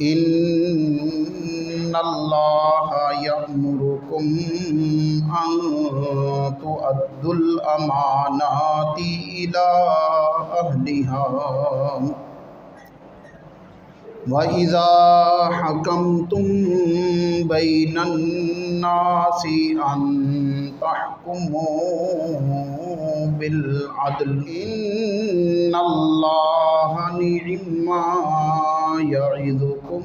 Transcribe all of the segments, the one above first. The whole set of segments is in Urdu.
إن الله يأمركم أن تؤدوا الأمانات إلى أهلها وإذا حكمتم بين الناس أن تحكموا بالعدل إن الله نعم ما يعظكم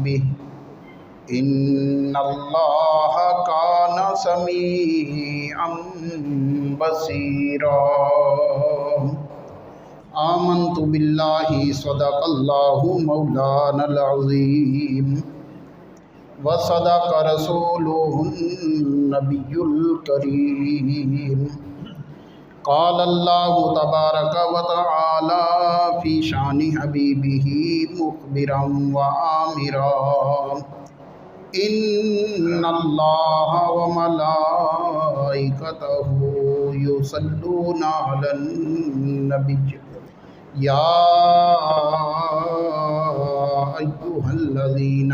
به إن الله كان سميعا بصيرا آمنت بالله صدق الله مولانا العظيم وصدق رسوله النبي الكريم قال الله تبارك وتعالى في شان حبيبه مخبرا وآمرا إن الله وملائكته يصلون على النبي يا أيها الذين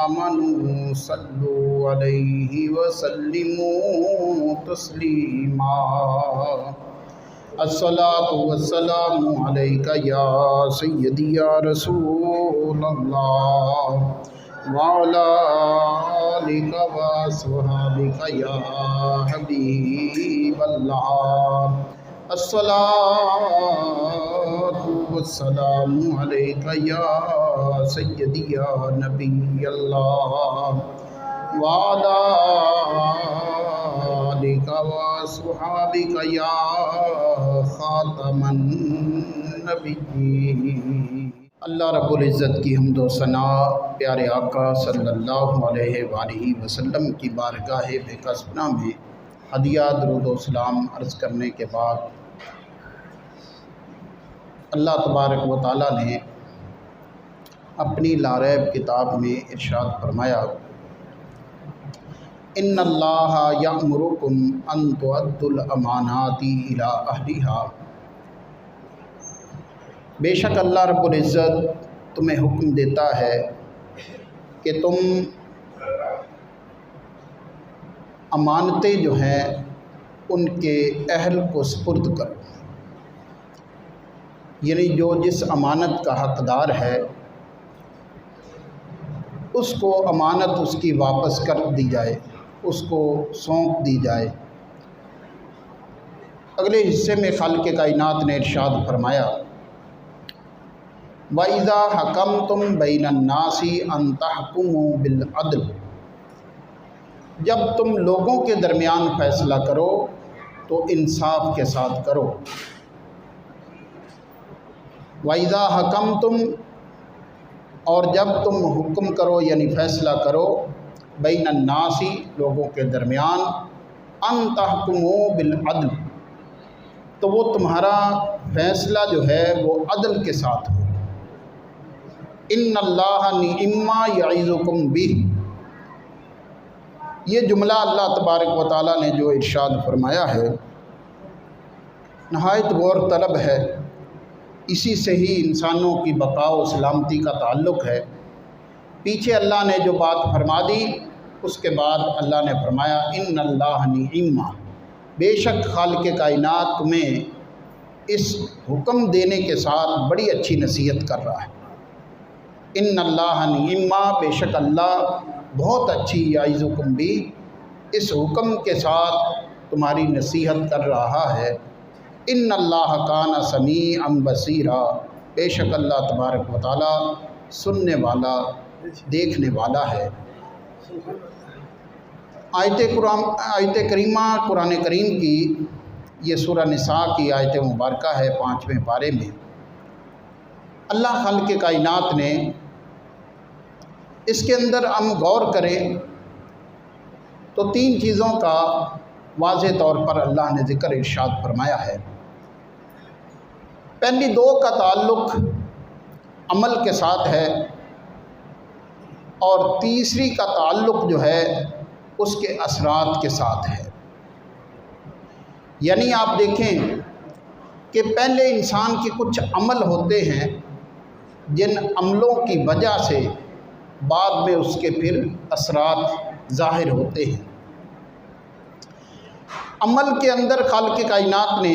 آمنوا صلوا عليه وسلموا تسليما الصلاة والسلام عليك يا سيدي يا رسول الله وعلى آلك وصحبك يا حبيب الله الصلاة والسلام عليك يا سيدي يا نبي الله وعلى آلك وصحبك يا خاتم النبيين۔ اللہ رب العزت کی حمد و ثنا پیارے آقا صلی اللہ علیہ وآلہ وسلم کی بارگاہ بے کسبنا میں ہدیہ درود و سلام عرض کرنے کے بعد اللہ تبارک و تعالیٰ نے اپنی لاریب کتاب میں ارشاد فرمایا ان اللہ یأمرکم ان تؤدوا الامانات الی اہلہا، بے شک اللہ رب العزت تمہیں حکم دیتا ہے کہ تم امانتیں جو ہیں ان کے اہل کو سپرد کرو، یعنی جو جس امانت کا حقدار ہے اس کو امانت اس کی واپس کر دی جائے، اس کو سونپ دی جائے۔ اگلے حصے میں خالق کائنات نے ارشاد فرمایا وَإِذَا حَكَمْتُمْ بَيْنَ النَّاسِ أَن تَحْكُمُوا بِالْعَدْلِ، جب تم لوگوں کے درمیان فیصلہ کرو تو انصاف کے ساتھ کرو۔ وَإِذَا حَكَمْتُمْ، اور جب تم حکم کرو یعنی فیصلہ کرو بین الناس، لوگوں کے درمیان، ان تحکموا بالعدل، تو وہ تمہارا فیصلہ جو ہے وہ عدل کے ساتھ ہو۔ ان اللہ نعم ما یعظکم بہ، یہ جملہ اللہ تبارک و تعالیٰ نے جو ارشاد فرمایا ہے نہایت غور طلب ہے، اسی سے ہی انسانوں کی بقا و سلامتی کا تعلق ہے۔ پیچھے اللہ نے جو بات فرما دی اس کے بعد اللہ نے فرمایا ان اللہ نعم، بے شک خالق کائنات تمہیں اس حکم دینے کے ساتھ بڑی اچھی نصیحت کر رہا ہے۔ ان اللہ نعم، بے شک اللہ بہت اچھی یعظکم بھی، اس حکم کے ساتھ تمہاری نصیحت کر رہا ہے۔ ان اللہ کان سمیعا بصیرا، بے شک اللہ تبارک و تعالیٰ سننے والا دیکھنے والا ہے۔ آیت کریمہ قرآن کریم کی یہ سورہ نساء کی آیت مبارکہ ہے 5ویں پارے میں۔ اللہ خالق کائنات نے اس کے اندر ہم غور کریں تو 3 چیزوں کا واضح طور پر اللہ نے ذکر ارشاد فرمایا ہے۔ پہلی 2 کا تعلق عمل کے ساتھ ہے اور تیسری کا تعلق جو ہے اس کے اثرات کے ساتھ ہے۔ یعنی آپ دیکھیں کہ پہلے انسان کے کچھ عمل ہوتے ہیں جن عملوں کی وجہ سے بعد میں اس کے پھر اثرات ظاہر ہوتے ہیں۔ عمل کے اندر خالق کائنات نے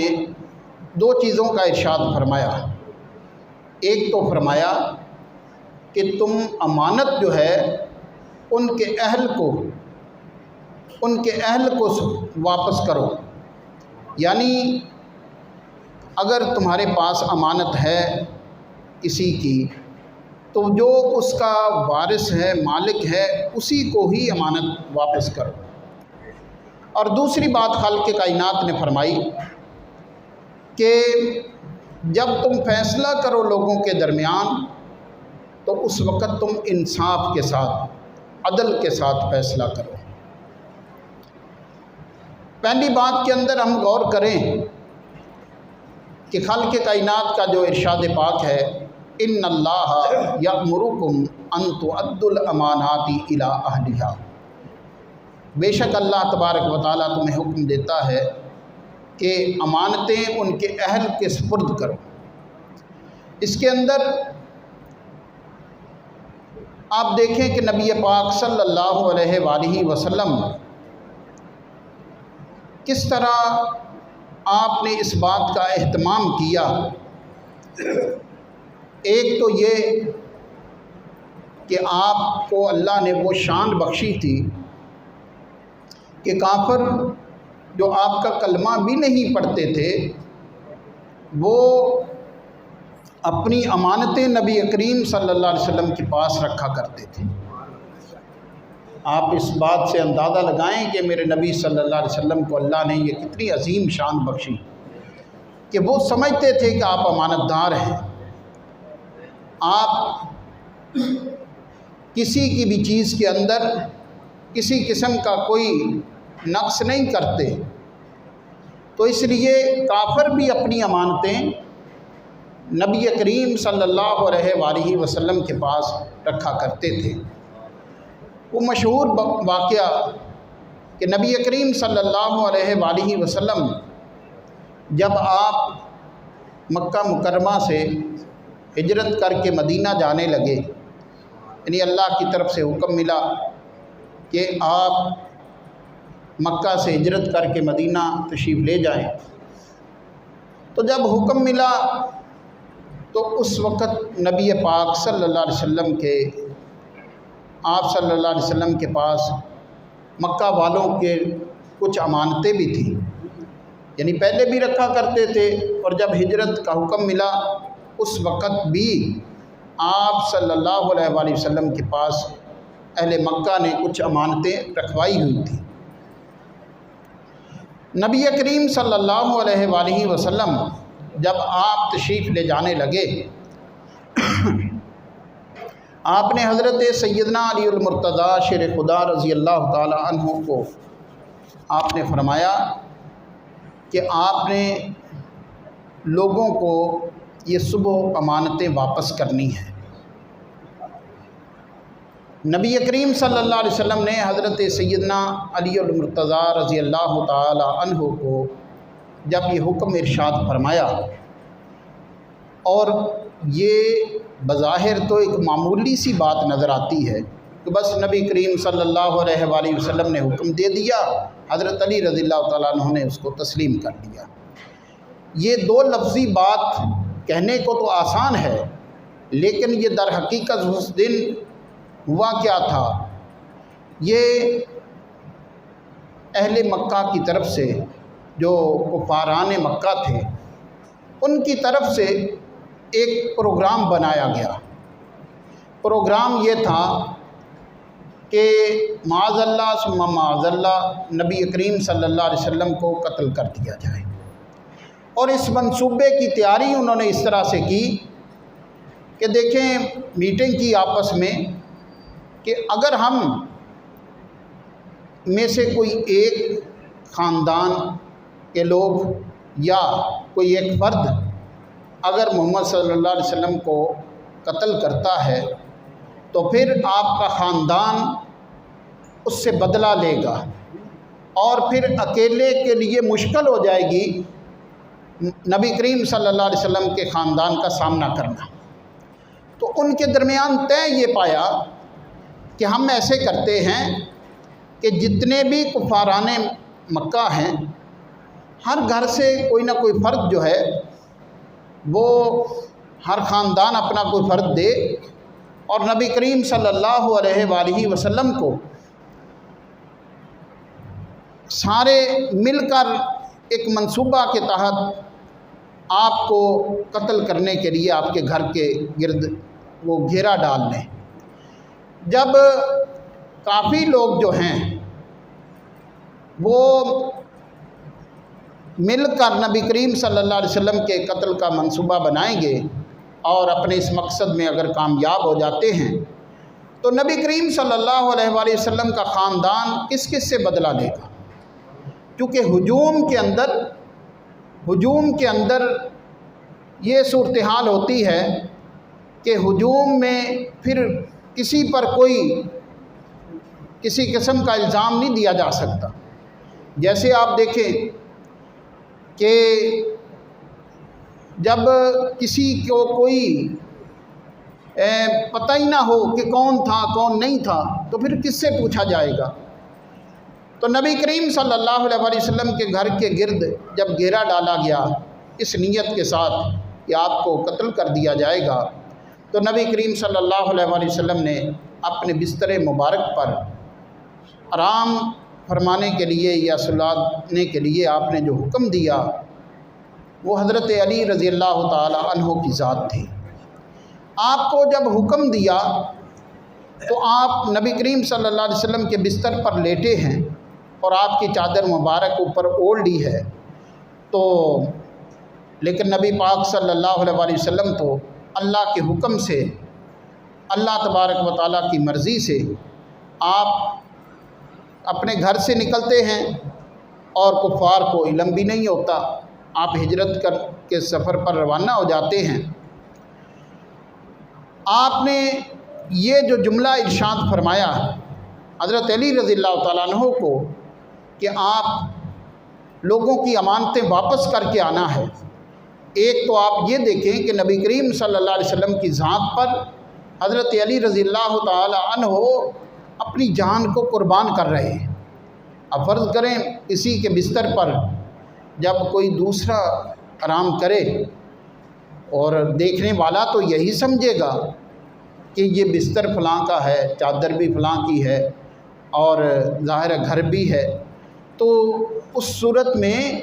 دو چیزوں کا ارشاد فرمایا۔ ایک تو فرمایا کہ تم امانت جو ہے ان کے اہل کو واپس کرو، یعنی اگر تمہارے پاس امانت ہے کسی کی تو جو اس کا وارث ہے، مالک ہے، اسی کو ہی امانت واپس کرو۔ اور دوسری بات خالق کائنات نے فرمائی کہ جب تم فیصلہ کرو لوگوں کے درمیان تو اس وقت تم انصاف کے ساتھ، عدل کے ساتھ فیصلہ کرو۔ پہلی بات کے اندر ہم غور کریں کہ خالق کائنات کا جو ارشاد پاک ہے، ان اللہ یأمرکم ان تؤدوا الامانات الی اہلہا، بے شک اللہ تبارک و تعالیٰ تمہیں حکم دیتا ہے کہ امانتیں ان کے اہل کے سپرد کرو۔ اس کے اندر آپ دیکھیں کہ نبی پاک صلی اللہ علیہ وآلہ وسلم کس طرح آپ نے اس بات کا اہتمام کیا۔ ایک تو یہ کہ آپ کو اللہ نے وہ شان بخشی تھی کہ کافر جو آپ کا کلمہ بھی نہیں پڑھتے تھے وہ اپنی امانتیں نبی کریم صلی اللہ علیہ وسلم کے پاس رکھا کرتے تھے۔ آپ اس بات سے اندازہ لگائیں کہ میرے نبی صلی اللہ علیہ وسلم کو اللہ نے یہ کتنی عظیم شان بخشی کہ وہ سمجھتے تھے کہ آپ امانت دار ہیں، آپ کسی کی بھی چیز کے اندر کسی قسم کا کوئی نقص نہیں کرتے، تو اس لیے کافر بھی اپنی امانتیں نبی کریم صلی اللہ علیہ وآلہ وسلم کے پاس رکھا کرتے تھے۔ وہ مشہور واقعہ کہ نبی کریم صلی اللہ علیہ وآلہ وسلم جب آپ مکہ مکرمہ سے ہجرت کر کے مدینہ جانے لگے، یعنی اللہ کی طرف سے حکم ملا کہ آپ مکہ سے ہجرت کر کے مدینہ تشریف لے جائیں، تو جب حکم ملا تو اس وقت نبی پاک صلی اللہ علیہ وسلم کے آپ صلی اللہ علیہ وسلم کے پاس مکہ والوں کے کچھ امانتیں بھی تھیں، یعنی پہلے بھی رکھا کرتے تھے، اور جب ہجرت کا حکم ملا اس وقت بھی آپ صلی اللہ علیہ وآلہ وسلم کے پاس اہل مکہ نے کچھ امانتیں رکھوائی ہوئی تھیں۔ نبی کریم صلی اللہ علیہ وآلہ وسلم جب آپ تشریف لے جانے لگے، آپ نے حضرت سیدنا علی المرتضیٰ شیر خدا رضی اللہ تعالی عنہ کو آپ نے فرمایا کہ آپ نے لوگوں کو یہ صبح امانتیں واپس کرنی ہیں۔ نبی کریم صلی اللہ علیہ وسلم نے حضرت سیدنا علی المرتضیٰ رضی اللہ تعالی عنہ کو جب یہ حکم ارشاد فرمایا، اور یہ بظاہر تو ایک معمولی سی بات نظر آتی ہے کہ بس نبی کریم صلی اللہ علیہ وآلہ وسلم نے حکم دے دیا، حضرت علی رضی اللہ تعالیٰ عنہ نے اس کو تسلیم کر لیا۔ یہ دو لفظی بات کہنے کو تو آسان ہے، لیکن یہ در حقیقت اس دن ہوا کیا تھا، یہ اہل مکہ کی طرف سے جو کفاران مکہ تھے ان کی طرف سے ایک پروگرام بنایا گیا۔ پروگرام یہ تھا کہ معاذ اللہ ثم معاذ اللہ نبی کریم صلی اللہ علیہ وسلم کو قتل کر دیا جائے، اور اس منصوبے کی تیاری انہوں نے اس طرح سے کی کہ دیکھیں میٹنگ کی آپس میں کہ اگر ہم میں سے کوئی ایک خاندان کے لوگ یا کوئی ایک فرد اگر محمد صلی اللہ علیہ وسلم کو قتل کرتا ہے تو پھر آپ کا خاندان اس سے بدلہ لے گا، اور پھر اکیلے کے لیے مشکل ہو جائے گی نبی کریم صلی اللہ علیہ وسلم کے خاندان کا سامنا کرنا۔ تو ان کے درمیان طے یہ پایا کہ ہم ایسے کرتے ہیں کہ جتنے بھی کفاران مکہ ہیں ہر گھر سے کوئی نہ کوئی فرد جو ہے وہ ہر خاندان اپنا کوئی فرد دے، اور نبی کریم صلی اللہ علیہ وآلہ وسلم کو سارے مل کر ایک منصوبہ کے تحت آپ کو قتل کرنے کے لیے آپ کے گھر کے گرد وہ گھیرا ڈال لیں۔ جب کافی لوگ جو ہیں وہ مل کر نبی کریم صلی اللہ علیہ وسلم کے قتل کا منصوبہ بنائیں گے اور اپنے اس مقصد میں اگر کامیاب ہو جاتے ہیں تو نبی کریم صلی اللہ علیہ وآلہ وسلم کا خاندان کس کس سے بدلہ لے گا؟ کیونکہ ہجوم کے اندر یہ صورتحال ہوتی ہے کہ ہجوم میں پھر کسی پر کوئی کسی قسم کا الزام نہیں دیا جا سکتا۔ جیسے آپ دیکھیں کہ جب کسی کو کوئی پتہ ہی نہ ہو کہ کون تھا کون نہیں تھا تو پھر کس سے پوچھا جائے گا؟ تو نبی کریم صلی اللہ علیہ وسلم کے گھر کے گرد جب گھیرا ڈالا گیا اس نیت کے ساتھ کہ آپ کو قتل کر دیا جائے گا، تو نبی کریم صلی اللہ علیہ وسلم نے اپنے بستر مبارک پر آرام فرمانے کے لیے یا سلانے کے لیے آپ نے جو حکم دیا وہ حضرت علی رضی اللہ تعالی عنہ کی ذات تھی۔ آپ کو جب حکم دیا تو آپ نبی کریم صلی اللہ علیہ وسلم کے بستر پر لیٹے ہیں اور آپ کی چادر مبارک اوپر اوڑھ لی ہے، تو لیکن نبی پاک صلی اللہ علیہ وسلم تو اللہ کے حکم سے، اللہ تبارک و تعالیٰ کی مرضی سے آپ اپنے گھر سے نکلتے ہیں اور کفار کو علم بھی نہیں ہوتا، آپ ہجرت کر کے سفر پر روانہ ہو جاتے ہیں۔ آپ نے یہ جو جملہ ارشاد فرمایا حضرت علی رضی اللہ تعالیٰ عنہ کو کہ آپ لوگوں کی امانتیں واپس کر کے آنا ہے، ایک تو آپ یہ دیکھیں کہ نبی کریم صلی اللہ علیہ وسلم کی ذات پر حضرت علی رضی اللہ تعالیٰ عنہ اپنی جان کو قربان کر رہے ہیں۔ اب فرض کریں کسی کے بستر پر جب کوئی دوسرا آرام کرے اور دیکھنے والا تو یہی سمجھے گا کہ یہ بستر فلاں کا ہے، چادر بھی فلاں کی ہے اور ظاہر گھر بھی ہے، تو اس صورت میں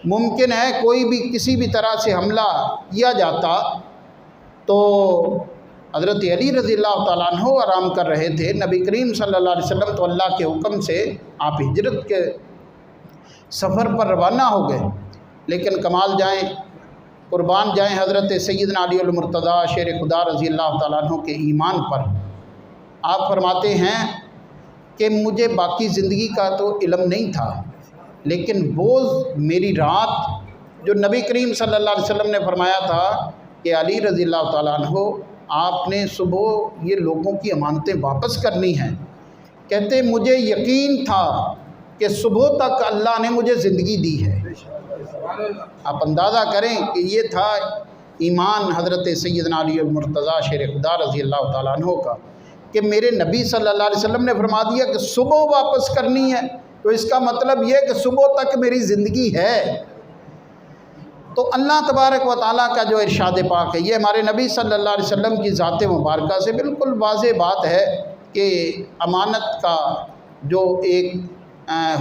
ممکن ہے کوئی بھی کسی بھی طرح سے حملہ کیا جاتا تو حضرت علی رضی اللہ تعالیٰ عنہ آرام کر رہے تھے، نبی کریم صلی اللہ علیہ وسلم تو اللہ کے حکم سے آپ ہجرت کے سفر پر روانہ ہو گئے، لیکن کمال جائیں قربان جائیں حضرت سیدنا علی المرتضیٰ شیر خدا رضی اللہ تعالیٰ عنہ کے ایمان پر۔ آپ فرماتے ہیں کہ مجھے باقی زندگی کا تو علم نہیں تھا، لیکن وہ میری رات جو نبی کریم صلی اللہ علیہ وسلم نے فرمایا تھا کہ علی رضی اللہ تعالیٰ عنہ آپ نے صبح یہ لوگوں کی امانتیں واپس کرنی ہیں، کہتے مجھے یقین تھا کہ صبح تک اللہ نے مجھے زندگی دی ہے۔ آپ اندازہ کریں کہ یہ تھا ایمان حضرت سیدنا علی المرتضیٰ شیر خدا رضی اللہ تعالیٰ عنہ کا کہ میرے نبی صلی اللہ علیہ وسلم نے فرما دیا کہ صبح واپس کرنی ہے، تو اس کا مطلب یہ کہ صبح تک میری زندگی ہے۔ تو اللہ تبارک و تعالیٰ کا جو ارشاد پاک ہے یہ ہمارے نبی صلی اللہ علیہ وسلم کی ذات مبارکہ سے بالکل واضح بات ہے کہ امانت کا جو ایک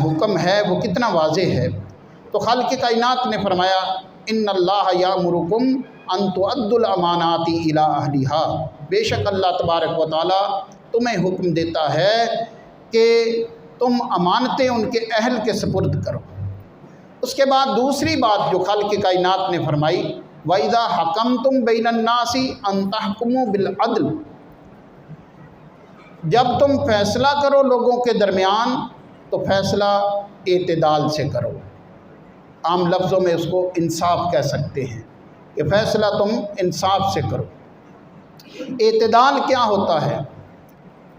حکم ہے وہ کتنا واضح ہے۔ تو خالق کائنات نے فرمایا ان اللہ یامرکم ان تؤدوا الامانات الی اہلھا، بے شک اللہ تبارک و تعالیٰ تمہیں حکم دیتا ہے کہ تم امانتیں ان کے اہل کے سپرد کرو۔ اس کے بعد دوسری بات جو خالق کائنات نے فرمائی وَإِذَا حَكَمْتُمْ بَيْنَ النَّاسِ أَن تَحْكُمُوا بِالْعَدْلِ، جب تم فیصلہ کرو لوگوں کے درمیان تو فیصلہ اعتدال سے کرو۔ عام لفظوں میں اس کو انصاف کہہ سکتے ہیں کہ فیصلہ تم انصاف سے کرو۔ اعتدال کیا ہوتا ہے؟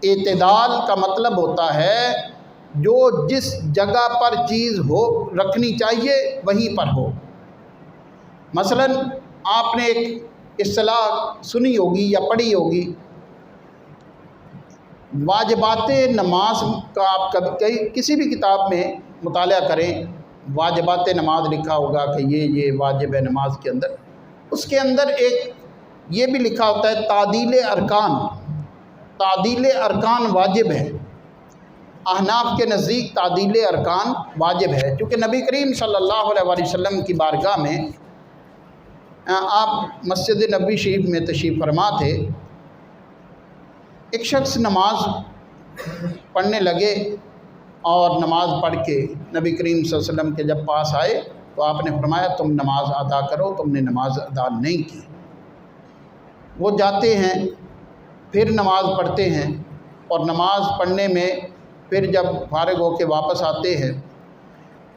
اعتدال کا مطلب ہوتا ہے جو جس جگہ پر چیز ہو رکھنی چاہیے وہیں پر ہو۔ مثلا آپ نے ایک اصطلاح سنی ہوگی یا پڑھی ہوگی، واجبات نماز کا آپ کبھی کسی بھی کتاب میں مطالعہ کریں، واجبات نماز لکھا ہوگا کہ یہ واجب ہے نماز کے اندر۔ اس کے اندر ایک یہ بھی لکھا ہوتا ہے تعدیل ارکان، تعدیل ارکان واجب ہے۔ احناف کے نزدیک تعدیل ارکان واجب ہے، کیونکہ نبی کریم صلی اللہ علیہ وآلہ وسلم کی بارگاہ میں آپ مسجد نبوی شریف میں تشریف فرما تھے، ایک شخص نماز پڑھنے لگے اور نماز پڑھ کے نبی کریم صلی اللہ علیہ وسلم کے جب پاس آئے تو آپ نے فرمایا تم نماز ادا کرو، تم نے نماز ادا نہیں کی۔ وہ جاتے ہیں، پھر نماز پڑھتے ہیں، اور نماز پڑھنے میں پھر جب فارغ ہو کے واپس آتے ہیں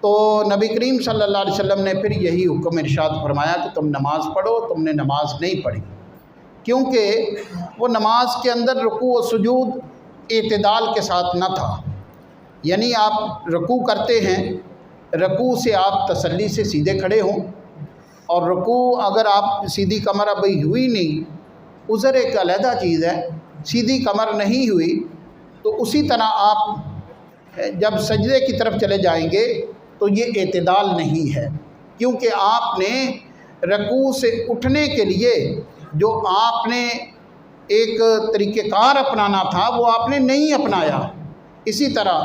تو نبی کریم صلی اللہ علیہ وسلم نے پھر یہی حکم ارشاد فرمایا کہ تم نماز پڑھو، تم نے نماز نہیں پڑھی، کیونکہ وہ نماز کے اندر رکوع و سجود اعتدال کے ساتھ نہ تھا۔ یعنی آپ رکوع کرتے ہیں، رکوع سے آپ تسلی سے سیدھے کھڑے ہوں، اور رکوع اگر آپ سیدھی کمر ابھی ہوئی نہیں، عذر ایک علیحدہ چیز ہے، سیدھی کمر نہیں ہوئی تو اسی طرح آپ جب سجدے کی طرف چلے جائیں گے تو یہ اعتدال نہیں ہے، کیونکہ آپ نے رکوع سے اٹھنے کے لیے جو آپ نے ایک طریقہ کار اپنانا تھا وہ آپ نے نہیں اپنایا۔ اسی طرح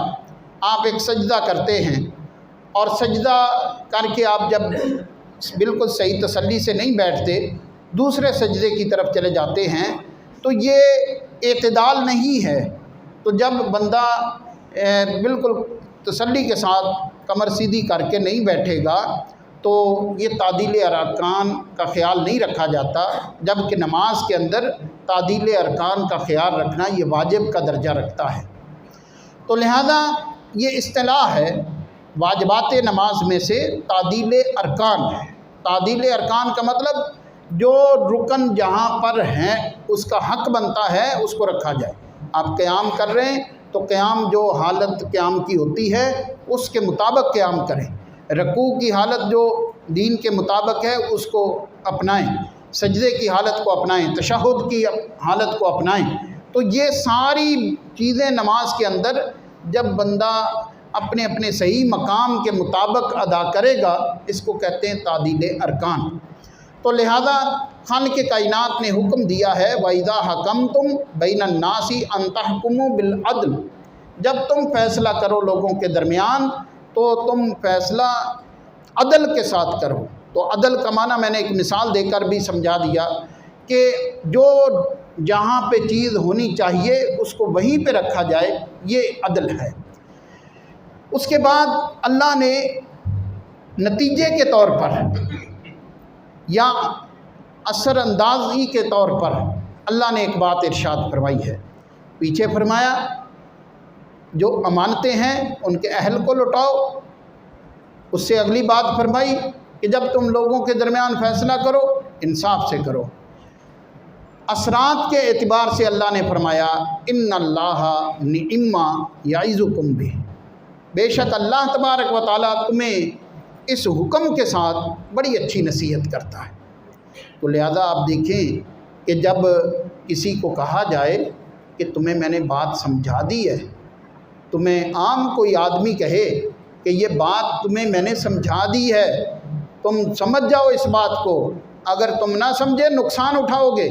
آپ ایک سجدہ کرتے ہیں اور سجدہ کر کے آپ جب بالکل صحیح تسلی سے نہیں بیٹھتے، دوسرے سجدے کی طرف چلے جاتے ہیں تو یہ اعتدال نہیں ہے۔ تو جب بندہ بالکل تسلی کے ساتھ کمر سیدھی کر کے نہیں بیٹھے گا تو یہ تعدیل ارکان کا خیال نہیں رکھا جاتا، جبکہ نماز کے اندر تعدیل ارکان کا خیال رکھنا یہ واجب کا درجہ رکھتا ہے۔ تو لہذا یہ اصطلاح ہے، واجبات نماز میں سے تعدیل ارکان ہے۔ تعدیل ارکان کا مطلب جو رکن جہاں پر ہیں اس کا حق بنتا ہے اس کو رکھا جائے۔ آپ قیام کر رہے ہیں تو قیام جو حالت قیام کی ہوتی ہے اس کے مطابق قیام کریں، رکوع کی حالت جو دین کے مطابق ہے اس کو اپنائیں، سجدے کی حالت کو اپنائیں، تشہد کی حالت کو اپنائیں۔ تو یہ ساری چیزیں نماز کے اندر جب بندہ اپنے اپنے صحیح مقام کے مطابق ادا کرے گا اس کو کہتے ہیں تعدیل ارکان۔ تو لہذا خالق کائنات نے حکم دیا ہے وَإِذَا حَكَمْتُمْ بَيْنَ النَّاسِ أَن تَحْكُمُوا بِالْعَدْلِ، جب تم فیصلہ کرو لوگوں کے درمیان تو تم فیصلہ عدل کے ساتھ کرو۔ تو عدل کا معنی میں نے ایک مثال دے کر بھی سمجھا دیا کہ جو جہاں پہ چیز ہونی چاہیے اس کو وہیں پہ رکھا جائے، یہ عدل ہے۔ اس کے بعد اللہ نے نتیجے کے طور پر یا اثر اندازی کے طور پر اللہ نے ایک بات ارشاد فرمائی ہے۔ پیچھے فرمایا جو امانتیں ہیں ان کے اہل کو لوٹاؤ، اس سے اگلی بات فرمائی کہ جب تم لوگوں کے درمیان فیصلہ کرو انصاف سے کرو۔ اثرات کے اعتبار سے اللہ نے فرمایا ان اللہ نعم یعظکم بہ، بے شک اللہ تبارک و تعالیٰ تمہیں اس حکم کے ساتھ بڑی اچھی نصیحت کرتا ہے۔ تو لہذا آپ دیکھیں کہ جب کسی کو کہا جائے کہ تمہیں میں نے بات سمجھا دی ہے، تمہیں عام کوئی آدمی کہے کہ یہ بات تمہیں میں نے سمجھا دی ہے، تم سمجھ جاؤ اس بات کو، اگر تم نہ سمجھے نقصان اٹھاؤ گے،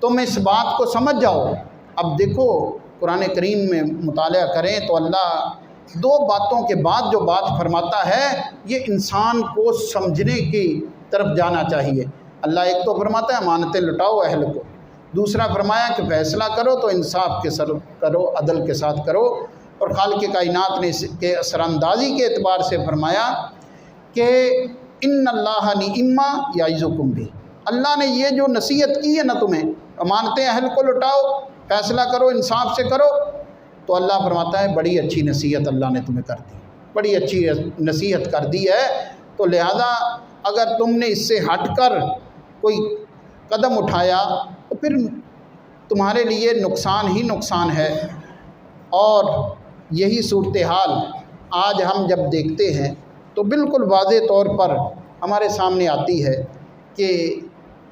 تم اس بات کو سمجھ جاؤ۔ اب دیکھو قرآن کریم میں مطالعہ کریں تو اللہ دو باتوں کے بعد جو بات فرماتا ہے یہ انسان کو سمجھنے کی طرف جانا چاہیے۔ اللہ ایک تو فرماتا ہے امانتیں لٹاؤ اہل کو، دوسرا فرمایا کہ فیصلہ کرو تو انصاف کے ساتھ کرو، عدل کے ساتھ کرو، اور خالق کائنات نے اس کے اثر اندازی کے اعتبار سے فرمایا کہ ان اللہ نعم یعظکم بہ، اللہ نے یہ جو نصیحت کی ہے نا تمہیں، امانتیں اہل کو لٹاؤ، فیصلہ کرو، انصاف سے کرو، تو اللہ فرماتا ہے بڑی اچھی نصیحت اللہ نے تمہیں کر دی، بڑی اچھی نصیحت کر دی ہے۔ تو لہذا اگر تم نے اس سے ہٹ کر کوئی قدم اٹھایا تو پھر تمہارے لیے نقصان ہی نقصان ہے۔ اور یہی صورتحال آج ہم جب دیکھتے ہیں تو بالکل واضح طور پر ہمارے سامنے آتی ہے کہ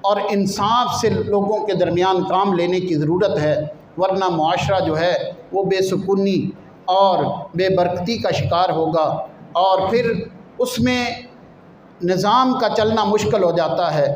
اور انصاف سے لوگوں کے درمیان کام لینے کی ضرورت ہے، ورنہ معاشرہ جو ہے وہ بے سکونی اور بے برکتی کا شکار ہوگا، اور پھر اس میں نظام کا چلنا مشکل ہو جاتا ہے۔